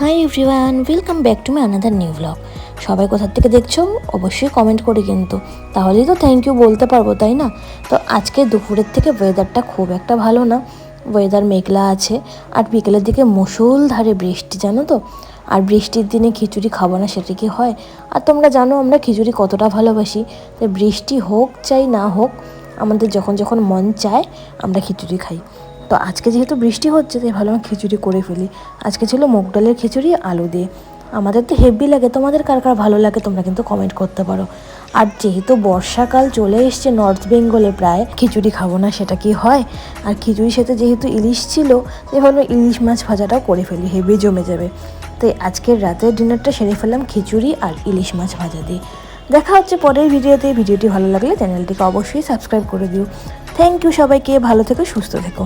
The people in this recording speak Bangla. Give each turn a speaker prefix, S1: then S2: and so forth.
S1: Hi everyone, welcome back to my another new blog. সবাই কোথা থেকে দেখছো অবশ্যই কমেন্ট করে, কিন্তু তাহলেই তো থ্যাংক ইউ বলতে পারবো, তাই না? তো আজকে দুপুরের থেকে ওয়েদারটা খুব একটা ভালো না, ওয়েদার মেঘলা আছে আর বিকেলের দিকে মুষলধারে বৃষ্টি, জানো তো। আর বৃষ্টির দিনে খিচুড়ি খাবো না সেটা কি হয়? আর তোমরা জানো আমরা খিচুড়ি কতটা ভালোবাসি। তাই বৃষ্টি হোক চাই না হোক, আমাদের যখন যখন মন চায় আমরা খিচুড়ি খাই। তো আজকে যেহেতু বৃষ্টি হচ্ছে তাই ভাবলাম খিচুড়ি করে ফেলি। আজকে ছিল মুগ ডালের খিচুড়ি আলু দিয়ে। আমাদের তো হেভি লাগে, তোমাদের কার কার ভালো লাগে তোমরা কিন্তু কমেন্ট করতে পারো। আর যেহেতু বর্ষাকাল চলে এসছে নর্থ বেঙ্গলে, প্রায় খিচুড়ি খাবো না সেটা কি হয়? আর খিচুড়ির সাথে যেহেতু ইলিশ ছিল তাই ভাবলাম ইলিশ মাছ ভাজাটাও করে ফেলি, হেভি জমে যাবে। তাই আজকের রাতের ডিনারটা সেরে ফেললাম খিচুড়ি আর ইলিশ মাছ ভাজা দিয়ে। দেখা হচ্ছে পরের ভিডিওতে। ভিডিওটি ভালো লাগলে চ্যানেলটিকে অবশ্যই সাবস্ক্রাইব করে দিও। থ্যাংক ইউ সবাইকে, ভালো থেকো, সুস্থ থেকো।